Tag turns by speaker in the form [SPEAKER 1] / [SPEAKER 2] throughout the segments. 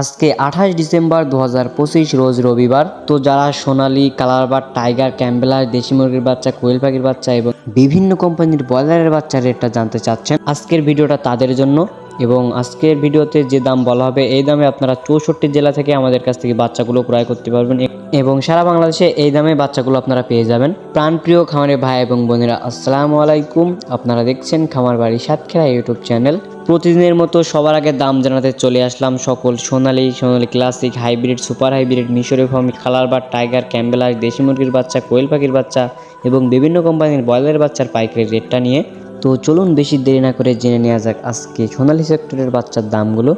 [SPEAKER 1] আজকে 28 ডিসেম্বর 2025 রোজ রবিবার। তো যারা সোনালী কালার বা টাইগার ক্যাম্বেলার দেশি মুরগির বাচ্চা, কোয়েল পাখির বাচ্চা এবং বিভিন্ন কোম্পানির ব্রয়লারের বাচ্চা রেটটা জানতে চাচ্ছেন, আজকের ভিডিওটা তাদের জন্য। এবং আজকের ভিডিওতে যে দাম বলা হবে এই দামে আপনারা 64 জেলা থেকে আমাদের কাছ থেকে বাচ্চাগুলো ক্রয় করতে পারবেন এবং সারা বাংলাদেশে এই দামে বাচ্চাগুলো আপনারা পেয়ে যাবেন। প্রাণপ্রিয় খামারে ভাই এবং বোনেরা, আসসালামু আলাইকুম। আপনারা দেখছেন খামার বাড়ি সাতক্ষীরা ইউটিউব চ্যানেল। প্রতিদিনের মতো সবার আগে দাম জানাতে চলে আসলাম সকল সোনালী ক্লাসিক, হাইব্রিড, সুপার হাইব্রিড, মিশরে ফার্মি, কালার বা টাইগার ক্যাম্বেলার দেশি মুরগির বাচ্চা, কোয়েল পাখির বাচ্চা এবং বিভিন্ন কোম্পানির ব্রয়লার বাচ্চার পাইকারি রেটটা নিয়ে। তো চলুন বেশি দেরি না করে জেনে নেওয়া যাক আজকে সোনালী সেক্টরের বাচ্চার দামগুলো।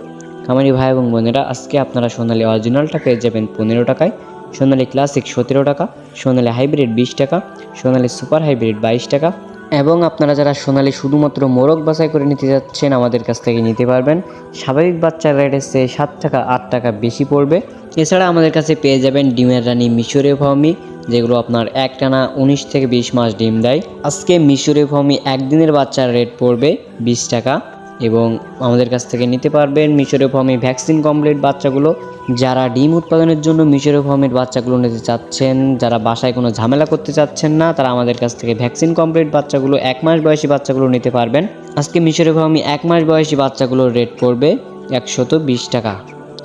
[SPEAKER 1] খামারি ভাই এবং বোনেরা, আজকে আপনারা সোনালী অরিজিনালটা পেয়ে যাবেন 15 টাকায়, সোনালী ক্লাসিক 17 টাকা, সোনালী হাইব্রিড 20 টাকা, সোনালী সুপার হাইব্রিড 22 টাকা এবং আপনারা যারা সোনালী শুধুমাত্র মোরগ বাছাই করে নিতে যাচ্ছেন আমাদের কাছ থেকে নিতে পারবেন। স্বাভাবিক বাচ্চার রেটের চেয়ে 7 টাকা 8 টাকা বেশি পড়বে। এছাড়া আমাদের কাছে পেয়ে যাবেন ডিমের রানী মিশরীয় ফার্মি, যেগুলো আপনার একটানা 19 থেকে 20 মাস ডিম দেয়। আজকে মিশরীয় ফার্মি একদিনের বাচ্চার রেট পড়বে 20 টাকা এবং আমাদের কাছ থেকে নিতে পারবেন মিশরীয় ফার্মি ভ্যাকসিন কমপ্লিট বাচ্চাগুলো। যারা ডিম উৎপাদনের জন্য মিশরীয় ফার্মের বাচ্চাগুলো নিতে চাচ্ছেন, যারা বাসায় কোনো ঝামেলা করতে চাচ্ছেন না, তারা আমাদের কাছ থেকে ভ্যাকসিন কমপ্লিট বাচ্চাগুলো, 1 মাস বয়সী বাচ্চাগুলো নিতে পারবেন। আজকে মিশরীয় ফার্মি 1 মাস বয়সী বাচ্চাগুলোর রেট পড়বে 120 টাকা।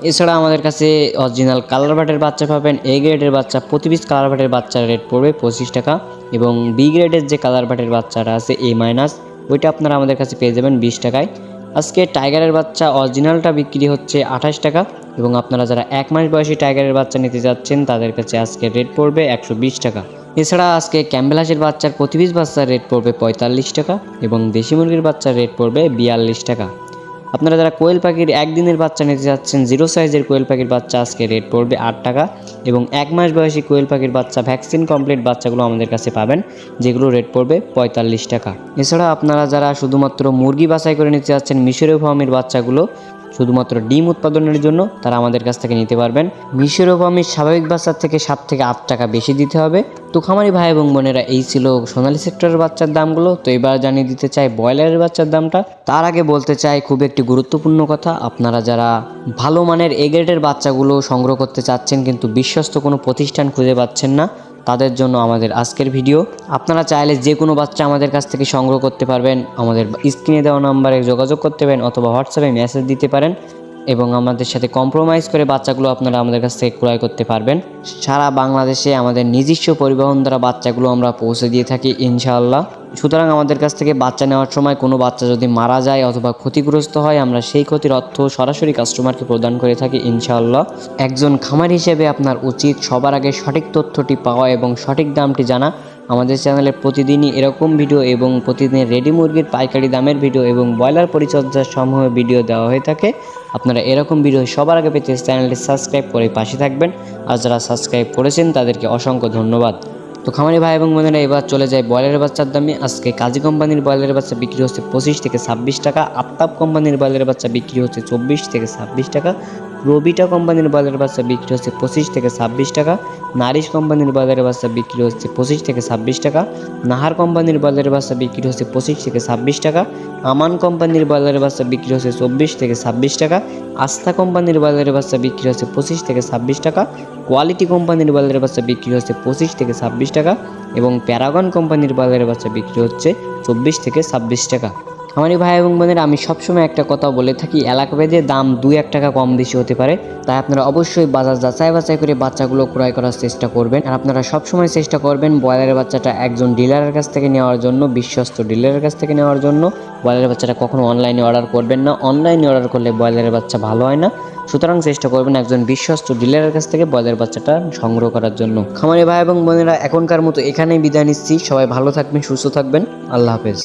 [SPEAKER 1] এছাড়া আমাদের কাছে অরিজিনাল কালার বাটের বাচ্চা পাবেন। এ গ্রেডের বাচ্চা প্রতি পিস কালার বাটের বাচ্চার রেট পড়বে 25 টাকা এবং বি গ্রেডের যে কালার বাটের বাচ্চাটা আছে A-, ওইটা আপনারা আমাদের কাছে পেয়ে যাবেন 20 টাকায়। আজকে টাইগারের বাচ্চা অরিজিনালটা বিক্রি হচ্ছে 28 টাকা এবং আপনারা যারা 1 মাস বয়সী টাইগারের বাচ্চা নিতে যাচ্ছেন তাদের কাছে আজকে রেট পড়বে 120 টাকা। এছাড়া আজকে ক্যাম্বেলাসের বাচ্চার প্রতি পিস বাচ্চার রেট পড়বে 45 টাকা এবং দেশি মুরগির বাচ্চার রেট পড়বে 42 টাকা। আপনারা যারা কোয়েল পাখির একদিনের বাচ্চা নিতে যাচ্ছেন, 0 সাইজের কোয়েল পাখির বাচ্চা আজকে রেট পড়বে 8 টাকা এবং 1 মাস বয়সী কোয়েল পাখির বাচ্চা ভ্যাকসিন কমপ্লিট বাচ্চাগুলো আমাদের কাছে পাবেন, যেগুলো রেট পড়বে 45 টাকা। এছাড়া আপনারা যারা শুধুমাত্র মুরগি বাছাই করে নিতে যাচ্ছেন মিশরীয় ফার্মের বাচ্চাগুলো শুধুমাত্র ডিম উৎপাদনের জন্য, তারা আমাদের কাছ থেকে নিতে পারবেন। মিশরীয় ফার্মের স্বাভাবিক বাচ্চার থেকে 7 থেকে 8 টাকা বেশি দিতে হবে। তো খামারি ভাই এবং বোনেরা, এই ছিল সোনালী সেক্টরের বাচ্চার দামগুলো। তো এবার জানিয়ে দিতে চাই ব্রয়লারের বাচ্চার দামটা। তার আগে বলতে চাই খুব একটি গুরুত্বপূর্ণ কথা, আপনারা যারা ভালো মানের এ গ্রেডের বাচ্চাগুলো সংগ্রহ করতে চাচ্ছেন কিন্তু বিশ্বস্ত কোনো প্রতিষ্ঠান খুঁজে পাচ্ছেন না, তাদের জন্য আমাদের আজকের ভিডিও। আপনারা চাইলে যে কোনো বাচ্চা আমাদের কাছ থেকে সংগ্রহ করতে পারবেন। আমাদের স্ক্রিনে দেওয়া নাম্বারে যোগাযোগ করতে পারেন অথবা হোয়াটসঅ্যাপে মেসেজ দিতে পারেন এবং আমাদের সাথে কম্প্রোমাইজ করে বাচ্চাগুলো আপনারা আমাদের কাছ থেকে ক্রয় করতে পারবেন। সারা বাংলাদেশে আমাদের নিজস্ব পরিবহন দ্বারা বাচ্চাগুলো আমরা পৌঁছে দিয়ে থাকি ইনশাআল্লাহ। সুতরাং আমাদের কাছ থেকে বাচ্চা নেওয়ার সময় কোনো বাচ্চা যদি মারা যায় অথবা ক্ষতিগ্রস্ত হয়, আমরা সেই ক্ষতির অর্থ সরাসরি কাস্টমারকে প্রদান করে থাকি ইনশাআল্লাহ। একজন খামার হিসেবে আপনার উচিত সবার আগে সঠিক তথ্যটি পাওয়া এবং সঠিক দামটি জানা। আমাদের চ্যানেলে প্রতিদিনই এরকম ভিডিও এবং প্রতিদিন রেডি মুরগির পাইকারি দামের ভিডিও এবং ব্রয়লার পরিচর্যার সমূহ ভিডিও দেওয়া হয়ে থাকে। আপনারা এরকম ভিডিও সবার আগে পেতে চ্যানেলটি সাবস্ক্রাইব করে পাশে থাকবেন। আর যারা সাবস্ক্রাইব করেছেন তাদেরকে অসংখ্য ধন্যবাদ। তো খামারি ভাই এবং বোনেরা, এবার চলে যায় ব্রয়লারের বাচ্চার দামে। আজকে কাজী কোম্পানির ব্রয়লারের বাচ্চা বিক্রি হচ্ছে 25 থেকে 26 টাকা, আফতাব কোম্পানির ব্রয়লারের বাচ্চা বিক্রি হচ্ছে 24 থেকে 26 টাকা, রবিটা কোম্পানির ব্রয়লারের বাচ্চা বিক্রি হচ্ছে 25 থেকে 26 টাকা, নারিশ কোম্পানির ব্রয়লারের বাচ্চা বিক্রি হচ্ছে 25 থেকে 26 টাকা, নাহার কোম্পানির ব্রয়লারের বাচ্চা বিক্রি হচ্ছে 25 থেকে 26 টাকা, আমান কোম্পানির ব্রয়লারের বাচ্চা বিক্রি হচ্ছে 24 থেকে 26 টাকা, আস্থা কোম্পানির ব্রয়লারের বাচ্চা বিক্রি হচ্ছে 25 থেকে 26 টাকা, কোয়ালিটি কোম্পানির ব্রয়লারের বাচ্চা বিক্রি হচ্ছে 25 থেকে 26 টাকা এবং প্যারাগন কোম্পানির ব্রয়লারের বাচ্চা বিক্রি হচ্ছে 24 থেকে 26 টাকা। আমারই ভাই এবং বোনেরা, আমি সবসময় একটা কথা বলে থাকি, এলাকাভেদে দাম 2-1 টাকা কম বেশি হতে পারে, তাই আপনারা অবশ্যই বাজার যাচাই করে বাচ্চাগুলো ক্রয় করার চেষ্টা করবেন। আর আপনারা সবসময় চেষ্টা করবেন ব্রয়লারের বাচ্চাটা একজন ডিলারের কাছ থেকে নেওয়ার জন্য, বিশ্বস্ত ডিলারের কাছ থেকে নেওয়ার জন্য। ব্রয়লারের বাচ্চাটা কখনো অনলাইনে অর্ডার করবেন না, অনলাইনে অর্ডার করলে ব্রয়লারের বাচ্চা ভালো হয় না। সুতরাং চেষ্টা করবেন একজন বিশ্বস্ত ডিলারের কাছ থেকে ব্রয়লার বাচ্চাটা সংগ্রহ করার জন্য। খামারি ভাই এবং বোনেরা, এখনকার মতো এখানেই বিদায় নিচ্ছি। সবাই ভালো থাকবেন, সুস্থ থাকবেন। আল্লাহ হাফেজ।